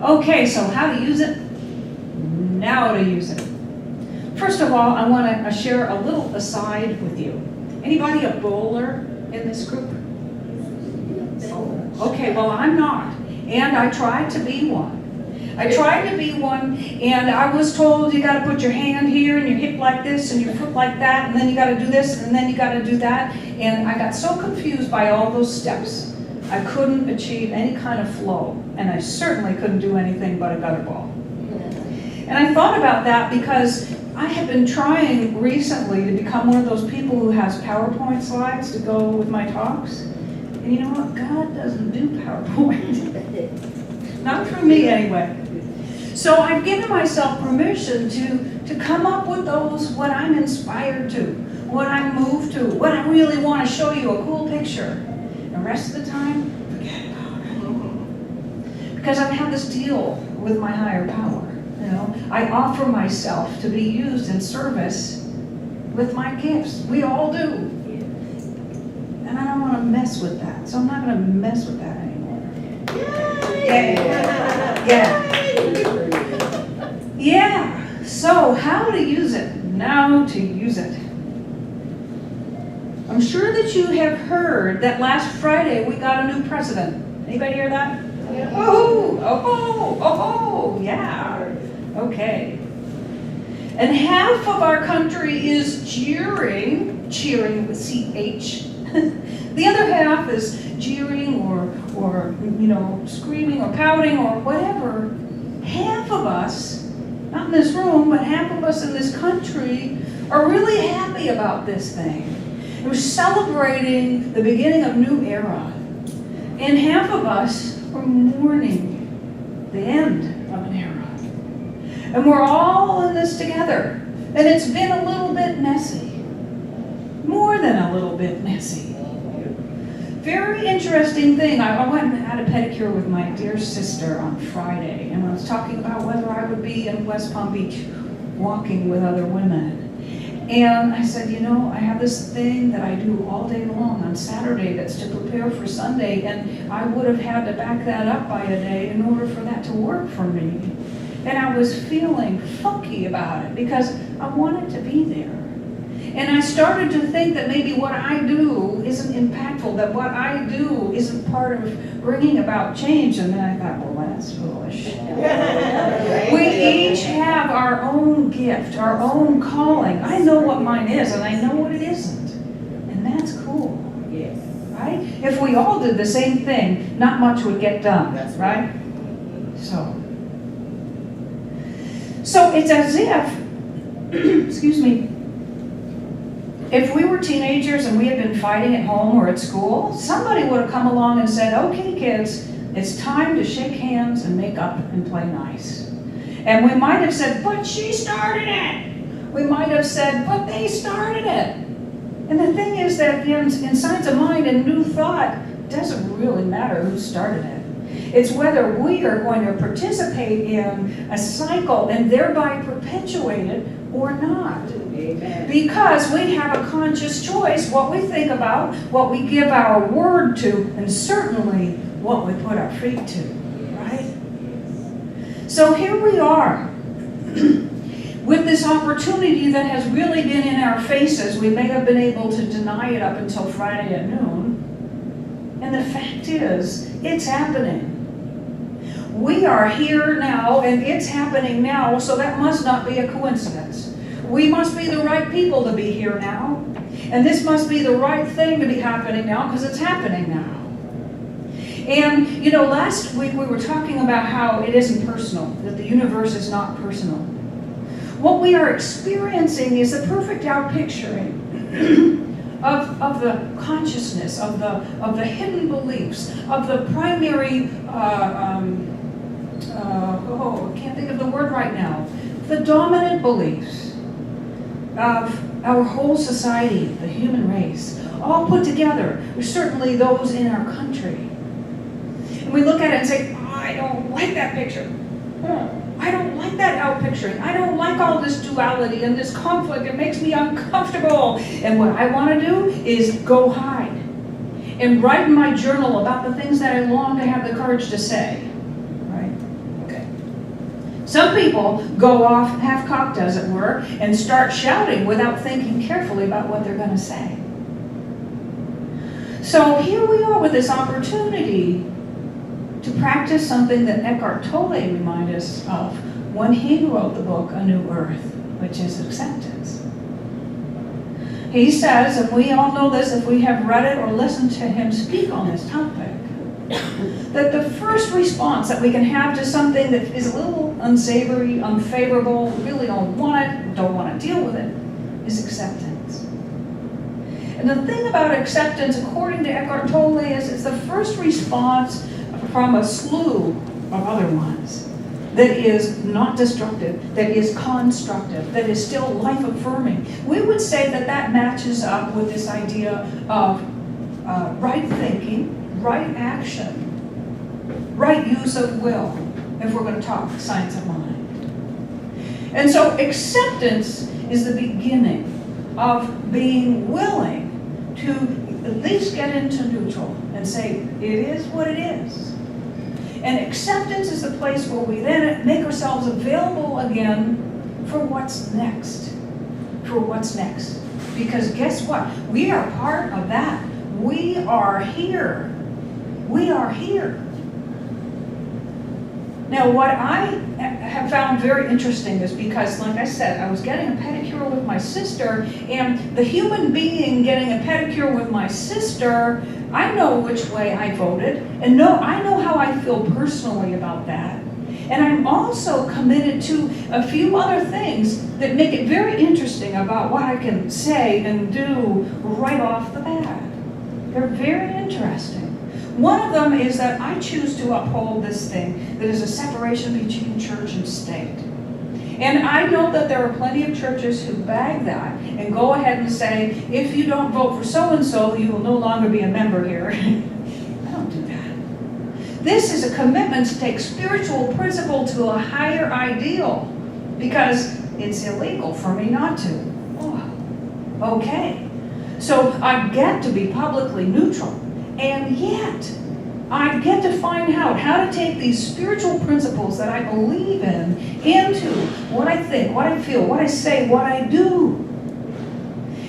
Okay, so how to use it? Now to use it. First of all, I want to share a little aside with you. Anybody a bowler in this group? Okay, well, I'm not. And I tried to be one. And I was told you got to put your hand here and your hip like this and your foot like that, and then you got to do this and then you got to do that. And I got so confused by all those steps. I couldn't achieve any kind of flow, and I certainly couldn't do anything but a gutter ball. And I thought about that because I have been trying recently to become one of those people who has PowerPoint slides to go with my talks. And you know what? God doesn't do PowerPoint. Not for me anyway. So I've given myself permission to come up with those, what I'm inspired to, what I'm moved to, what I really want to show you, a cool picture. The rest of the time, forget about it. Because I've had this deal with my higher power. You know, I offer myself to be used in service with my gifts. We all do. And I don't want to mess with that. So I'm not going to mess with that anymore. Yeah. So how to use it? Now to use it. I'm sure that you have heard that last Friday we got a new president. Anybody hear that? Yeah. Oh, yeah. Okay. And half of our country is cheering with CH. The other half is jeering or screaming or pouting or whatever. Half of us, not in this room, but half of us in this country are really happy about this thing. We're celebrating the beginning of a new era. And half of us are mourning the end of an era. And we're all in this together. And it's been a little bit messy. More than a little bit messy. Very interesting thing. I went and had a pedicure with my dear sister on Friday. And I was talking about whether I would be in West Palm Beach walking with other women. And I said, you know, I have this thing that I do all day long on Saturday that's to prepare for Sunday, and I would have had to back that up by a day in order for that to work for me. And I was feeling funky about it because I wanted to be there. And I started to think that maybe what I do isn't impactful, that what I do isn't part of bringing about change. And then I thought, well, that's foolish. We each have our own gift, our own calling. I know what mine is, and I know what it isn't. And that's cool. Yes. Right? If we all did the same thing, not much would get done. That's right? So it's as if, excuse me, if we were teenagers and we had been fighting at home or at school, somebody would have come along and said, okay, kids, it's time to shake hands and make up and play nice. And we might have said, but she started it. We might have said, but they started it. And the thing is that in science of mind and new thought, it doesn't really matter who started it. It's whether we are going to participate in a cycle and thereby perpetuate it or not. Amen. Because we have a conscious choice what we think about, what we give our word to, and certainly what we put our feet to, right? So here we are with this opportunity that has really been in our faces. We may have been able to deny it up until Friday at noon. And the fact is, it's happening. We are here now, and it's happening now, so that must not be a coincidence. We must be the right people to be here now. And this must be the right thing to be happening now, because it's happening now. And, you know, last week we were talking about how it isn't personal, that the universe is not personal. What we are experiencing is a perfect outpicturing of the consciousness, of the hidden beliefs, of the primary, I can't think of the word right now, the dominant beliefs of our whole society, the human race, all put together. There's certainly those in our country. And we look at it and say, oh, I don't like that picture. I don't like that outpicturing. I don't like all this duality and this conflict. It makes me uncomfortable. And what I want to do is go hide and write in my journal about the things that I long to have the courage to say. Right? Some people go off half-cocked, as it were, and start shouting without thinking carefully about what they're going to say. So here we are with this opportunity to practice something that Eckhart Tolle reminded us of when he wrote the book A New Earth, which is acceptance. He says, and we all know this if we have read it or listened to him speak on this topic, that the first response that we can have to something that is a little unsavory, unfavorable, really don't want it, don't want to deal with it, is acceptance. And the thing about acceptance, according to Eckhart Tolle, is it's the first response from a slew of other ones that is not destructive, that is constructive, that is still life-affirming. We would say that that matches up with this idea of right thinking, right action, right use of will, if we're going to talk science of mind. And so acceptance is the beginning of being willing to at least get into neutral and say, it is what it is. And acceptance is the place where we then make ourselves available again for what's next. For what's next. Because guess what? We are part of that. We are here. We are here. Now, what I have found very interesting is because, like I said, I was getting a pedicure with my sister, and the human being getting a pedicure with my sister, I know which way I voted, and I know how I feel personally about that. And I'm also committed to a few other things that make it very interesting about what I can say and do right off the bat. They're very interesting. One of them is that I choose to uphold this thing that is a separation between church and state. And I know that there are plenty of churches who bag that and go ahead and say, if you don't vote for so-and-so, you will no longer be a member here. I don't do that. This is a commitment to take spiritual principle to a higher ideal because it's illegal for me not to. Oh, okay. So I get to be publicly neutral. And yet, I get to find out how to take these spiritual principles that I believe in into what I think, what I feel, what I say, what I do.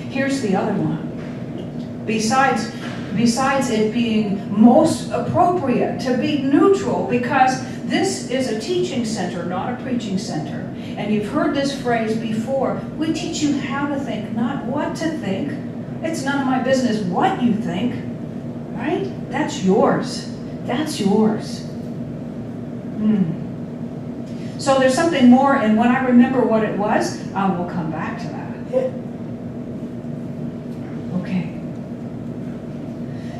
Here's the other one. Besides it being most appropriate to be neutral, because this is a teaching center, not a preaching center. And you've heard this phrase before. We teach you how to think, not what to think. It's none of my business what you think. Right? That's yours. That's yours. So there's something more, and when I remember what it was, I will come back to that. Okay.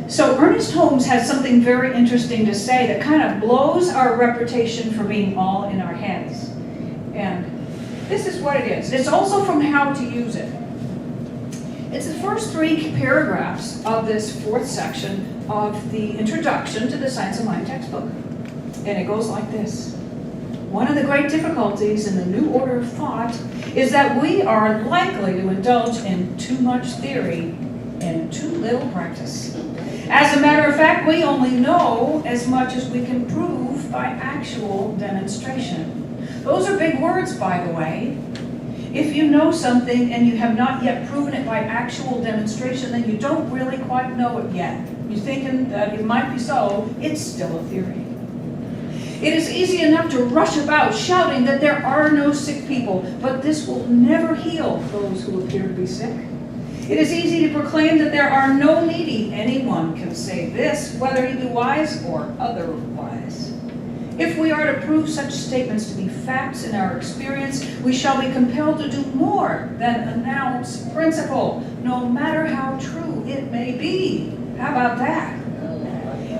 So Ernest Holmes has something very interesting to say that kind of blows our reputation for being all in our heads. And this is what it is. It's also from How to Use It. It's the first 3 paragraphs of this 4th section of the Introduction to the Science of Mind textbook. And it goes like this. One of the great difficulties in the new order of thought is that we are likely to indulge in too much theory and too little practice. As a matter of fact, we only know as much as we can prove by actual demonstration. Those are big words, by the way. If you know something and you have not yet proven it by actual demonstration, then you don't really quite know it yet. You're thinking that it might be so, it's still a theory. It is easy enough to rush about shouting that there are no sick people, but this will never heal those who appear to be sick. It is easy to proclaim that there are no needy. Anyone can say this, whether he be wise or otherwise. If we are to prove such statements to be facts in our experience, we shall be compelled to do more than announce principle, no matter how true it may be. How about that?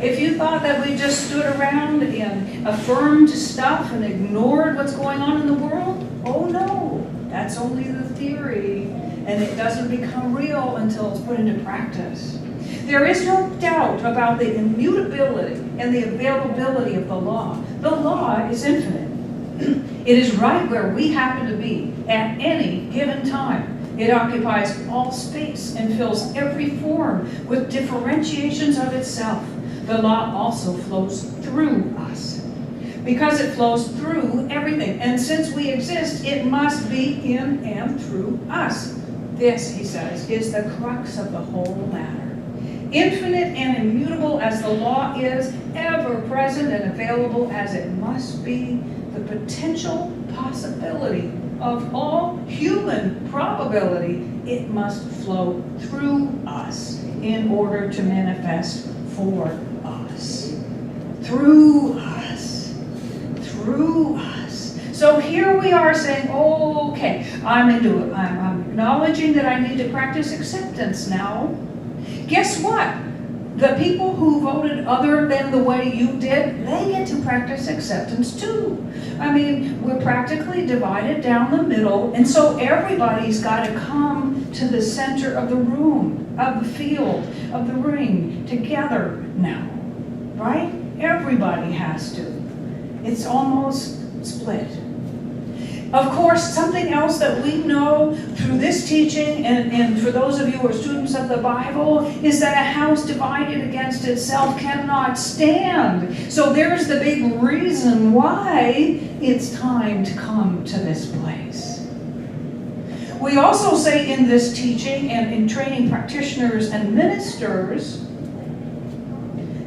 If you thought that we just stood around and affirmed stuff and ignored what's going on in the world, oh no, that's only the theory, and it doesn't become real until it's put into practice. There is no doubt about the immutability and the availability of the law. The law is infinite. It is right where we happen to be at any given time. It occupies all space and fills every form with differentiations of itself. The law also flows through us. Because it flows through everything. everything. And since we exist, it must be in and through us. This, he says, is the crux of the whole matter. Infinite and immutable as the law is, ever present and available as it must be, the potential possibility of all human probability, it must flow through us in order to manifest for us. Through us. Through us. So here we are saying, oh, okay, I'm into it. I'm acknowledging that I need to practice acceptance now. Guess what? The people who voted other than the way you did, they get to practice acceptance too. I mean, we're practically divided down the middle, and so everybody's got to come to the center of the room, of the field, of the ring, together now, right? Everybody has to. It's almost split. Of course, something else that we know through this teaching, and for those of you who are students of the Bible, is that a house divided against itself cannot stand. So there's the big reason why it's time to come to this place. We also say in this teaching and in training practitioners and ministers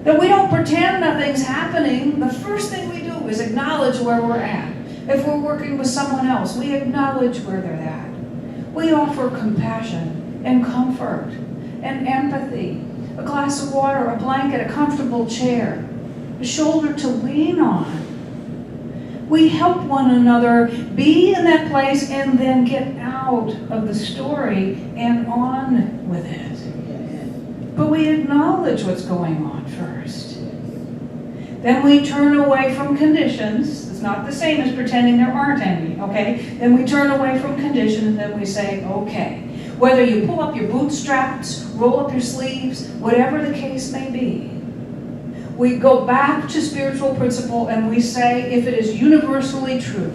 that we don't pretend nothing's happening. The first thing we do is acknowledge where we're at. If we're working with someone else, we acknowledge where they're at. We offer compassion and comfort and empathy, a glass of water, a blanket, a comfortable chair, a shoulder to lean on. We help one another be in that place and then get out of the story and on with it. But we acknowledge what's going on first. Then we turn away from conditions. It's not the same as pretending there aren't any, okay? Then we turn away from conditions and then we say, okay. Whether you pull up your bootstraps, roll up your sleeves, whatever the case may be, we go back to spiritual principle and we say if it is universally true,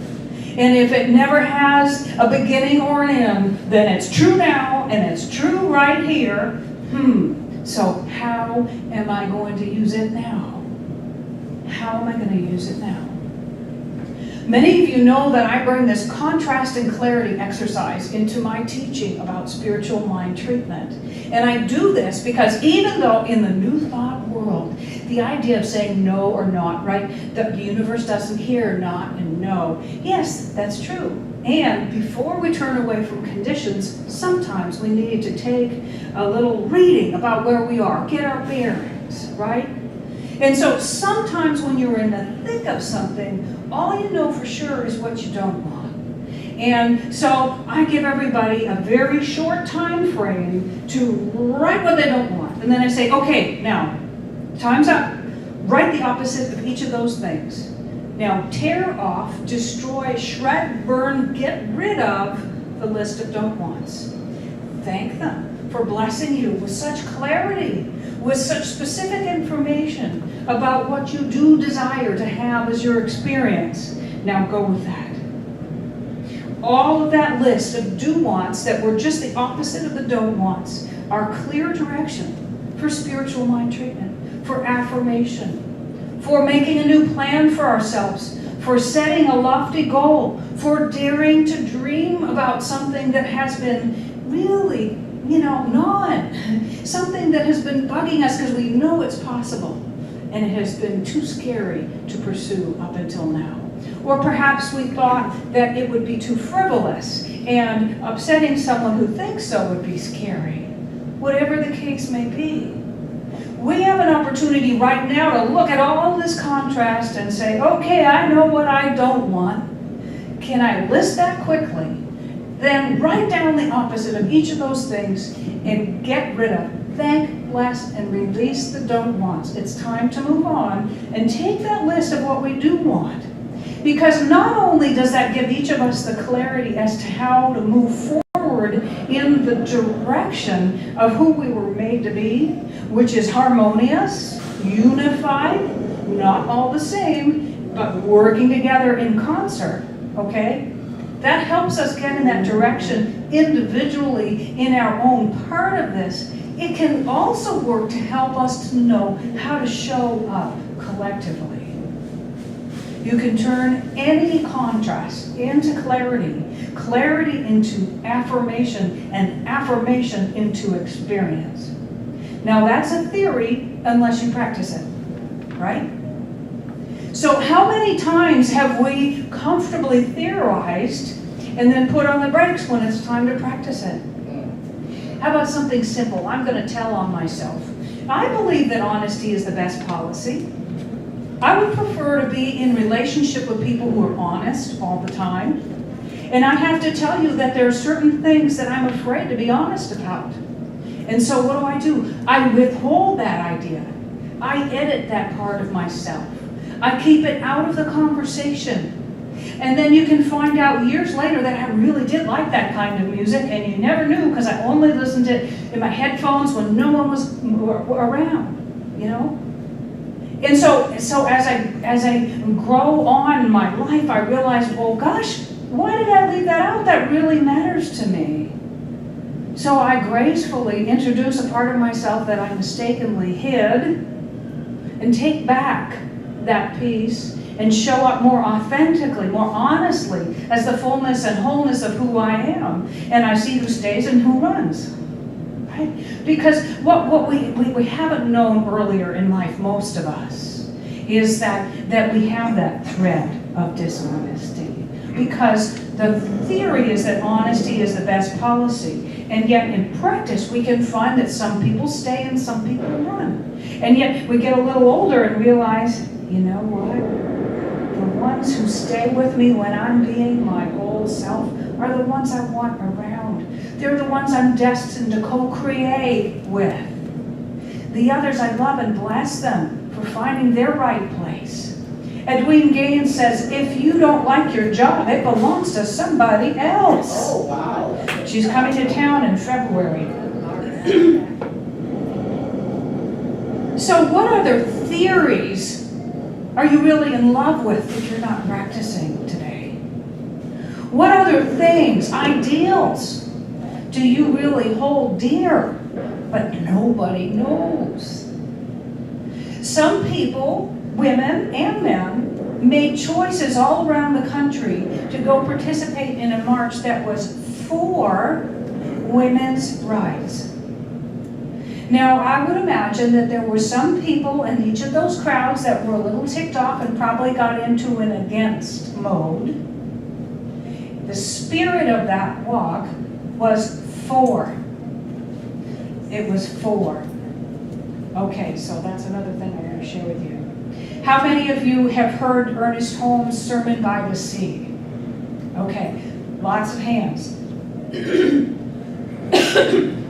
and if it never has a beginning or an end, then it's true now and it's true right here. So how am I going to use it now? How am I going to use it now? Many of you know that I bring this contrast and clarity exercise into my teaching about spiritual mind treatment. And I do this because even though in the New Thought world, the idea of saying no or not, right? The universe doesn't hear not and no. Yes, that's true. And before we turn away from conditions, sometimes we need to take a little reading about where we are, get our bearings, right? And so sometimes when you're in the thick of something, all you know for sure is what you don't want. And so I give everybody a very short time frame to write what they don't want. And then I say, okay, now, time's up. Write the opposite of each of those things. Now tear off, destroy, shred, burn, get rid of the list of don't wants. Thank them for blessing you with such clarity, with such specific information about what you do desire to have as your experience. Now go with that. All of that list of do-wants that were just the opposite of the don't-wants are clear direction for spiritual mind treatment, for affirmation, for making a new plan for ourselves, for setting a lofty goal, for daring to dream about something that has been really, something that has been bugging us because we know it's possible and it has been too scary to pursue up until now. Or perhaps we thought that it would be too frivolous and upsetting someone who thinks so would be scary. Whatever the case may be, we have an opportunity right now to look at all this contrast and say, okay, I know what I don't want. Can I list that quickly? Then write down the opposite of each of those things and get rid of, thank, bless, and release the don't wants. It's time to move on and take that list of what we do want. Because not only does that give each of us the clarity as to how to move forward in the direction of who we were made to be, which is harmonious, unified, not all the same, but working together in concert, okay? That helps us get in that direction individually in our own part of this. It can also work to help us to know how to show up collectively. You can turn any contrast into clarity, clarity into affirmation, and affirmation into experience. Now that's a theory unless you practice it, right? So how many times have we comfortably theorized and then put on the brakes when it's time to practice it? How about something simple? I'm going to tell on myself. I believe that honesty is the best policy. I would prefer to be in relationship with people who are honest all the time. And I have to tell you that there are certain things that I'm afraid to be honest about. And so what do? I withhold that idea. I edit that part of myself. I keep it out of the conversation. And then you can find out years later that I really did like that kind of music, and you never knew because I only listened to it in my headphones when no one was around, you know? And so as I grow on in my life, I realize, well, gosh, why did I leave that out? That really matters to me. So I gracefully introduce a part of myself that I mistakenly hid and take back that piece and show up more authentically, more honestly, as the fullness and wholeness of who I am. And I see who stays and who runs. Right? Because what we haven't known earlier in life, most of us, is that we have that thread of dishonesty. Because the theory is that honesty is the best policy. And yet in practice, we can find that some people stay and some people run. And yet we get a little older and realize, you know what? The ones who stay with me when I'm being my whole self are the ones I want around. They're the ones I'm destined to co-create with. The others, I love and bless them for finding their right place. Edwina Gaines says, if you don't like your job, it belongs to somebody else. Oh, wow. She's coming to town in February. So what other theories are you really in love with that you're not practicing today? What other things, ideals, do you really hold dear, but nobody knows? Some people, women and men, made choices all around the country to go participate in a march that was for women's rights. Now, I would imagine that there were some people in each of those crowds that were a little ticked off and probably got into an against mode. The spirit of that walk was for. It was for. Okay, so that's another thing I'm going to share with you. How many of you have heard Ernest Holmes' Sermon by the Sea? Okay, lots of hands.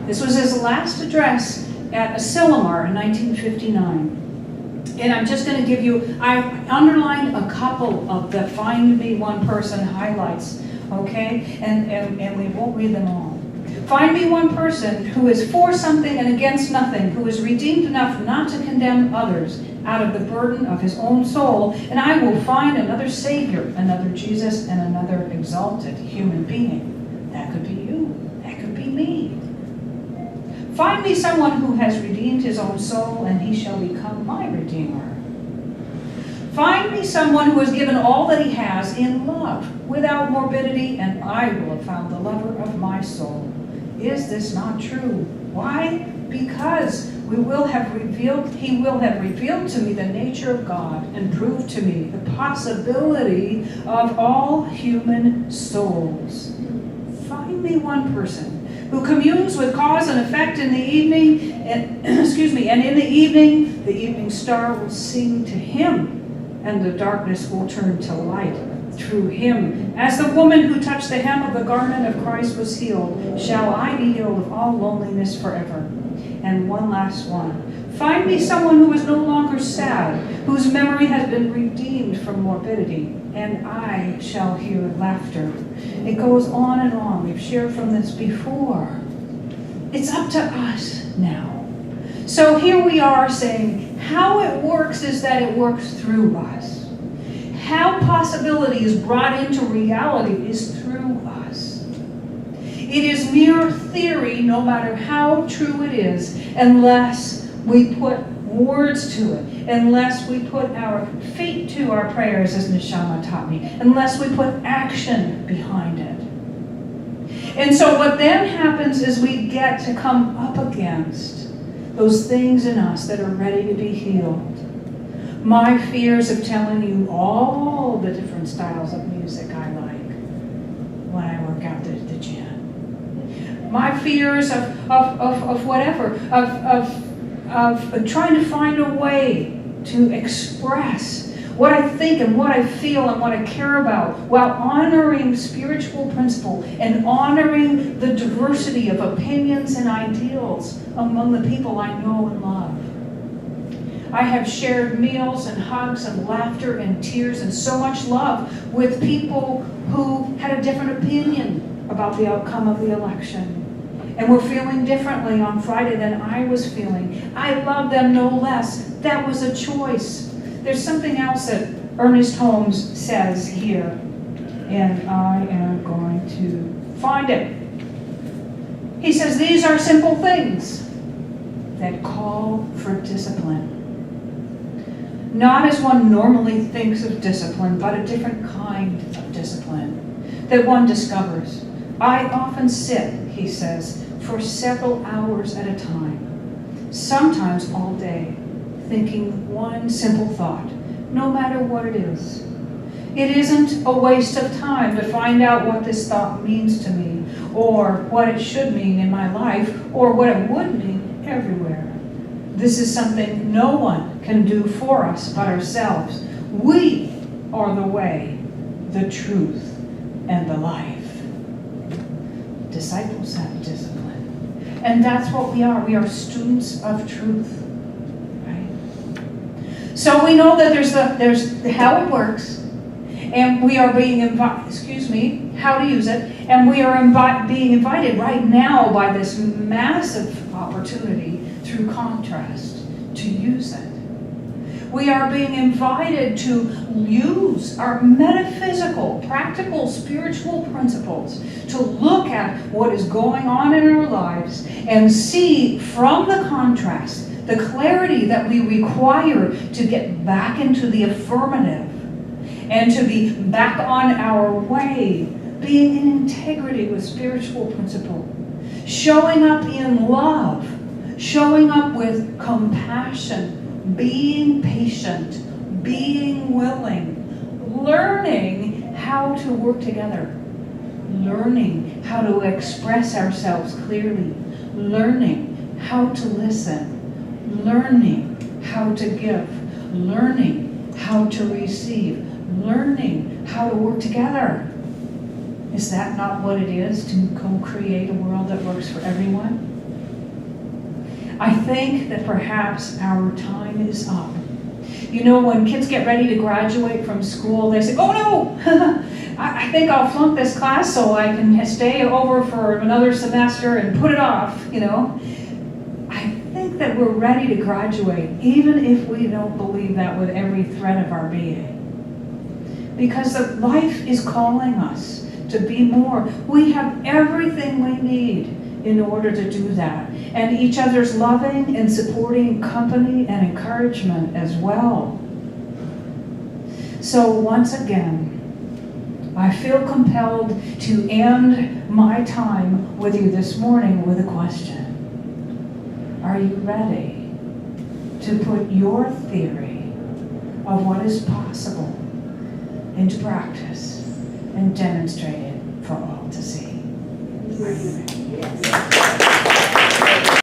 This was his last address at Asilomar in 1959. And I'm just going to give you, I underlined a couple of the Find Me One Person highlights, okay? And we won't read them all. Find me one person who is for something and against nothing, who is redeemed enough not to condemn others out of the burden of his own soul, and I will find another Savior, another Jesus, and another exalted human being. That could be you. That could be me. Find me someone who has redeemed his own soul, and he shall become my Redeemer. Find me someone who has given all that he has in love, without morbidity, and I will have found the lover of my soul. Is this not true? Why? Because he will have revealed to me the nature of God and proved to me the possibility of all human souls. Find me one person who communes with cause and effect in the evening, and in the evening star will sing to him, and the darkness will turn to light through him. As the woman who touched the hem of the garment of Christ was healed, shall I be healed of all loneliness forever. And one last one. Find me someone who is no longer sad, whose memory has been redeemed from morbidity, and I shall hear laughter. It goes on and on. We've shared from this before. It's up to us now. So here we are saying how it works is that it works through us. How possibility is brought into reality is through us. It is mere theory, no matter how true it is, unless we put words to it, unless we put our feet to our prayers, as Neshama taught me, unless we put action behind it. And so what then happens is we get to come up against those things in us that are ready to be healed. My fears of telling you all the different styles of music I like when I work out at the gym. My fears of whatever, of trying to find a way to express what I think and what I feel and what I care about, while honoring spiritual principle and honoring the diversity of opinions and ideals among the people I know and love. I have shared meals and hugs and laughter and tears and so much love with people who had a different opinion about the outcome of the election and were feeling differently on Friday than I was feeling. I love them no less. That was a choice. There's something else that Ernest Holmes says here, and I am going to find it. He says, these are simple things that call for discipline. Not as one normally thinks of discipline, but a different kind of discipline that one discovers. I often sit, he says, for several hours at a time, sometimes all day, thinking one simple thought, no matter what it is. It isn't a waste of time to find out what this thought means to me, or what it should mean in my life, or what it would mean everywhere. This is something no one can do for us but ourselves. We are the way, the truth, and the life. Disciples have discipline. And that's what we are. We are students of truth. So we know that there's how it works, and we are being how to use it, and we are being invited right now by this massive opportunity through contrast to use it. We are being invited to use our metaphysical, practical, spiritual principles to look at what is going on in our lives and see from the contrast the clarity that we require to get back into the affirmative and to be back on our way, being in integrity with spiritual principle, showing up in love, showing up with compassion, being patient, being willing, learning how to work together, learning how to express ourselves clearly, learning how to listen, learning how to give, learning how to receive, learning how to work together. Is that not what it is to co-create a world that works for everyone? I think that perhaps our time is up. You know, when kids get ready to graduate from school, they say, oh no, I think I'll flunk this class so I can stay over for another semester and put it off, you know. That we're ready to graduate, even if we don't believe that with every thread of our being. Because life is calling us to be more. We have everything we need in order to do that. And each other's loving and supporting company and encouragement as well. So once again, I feel compelled to end my time with you this morning with a question. Are you ready to put your theory of what is possible into practice and demonstrate it for all to see? Are you ready? Yes.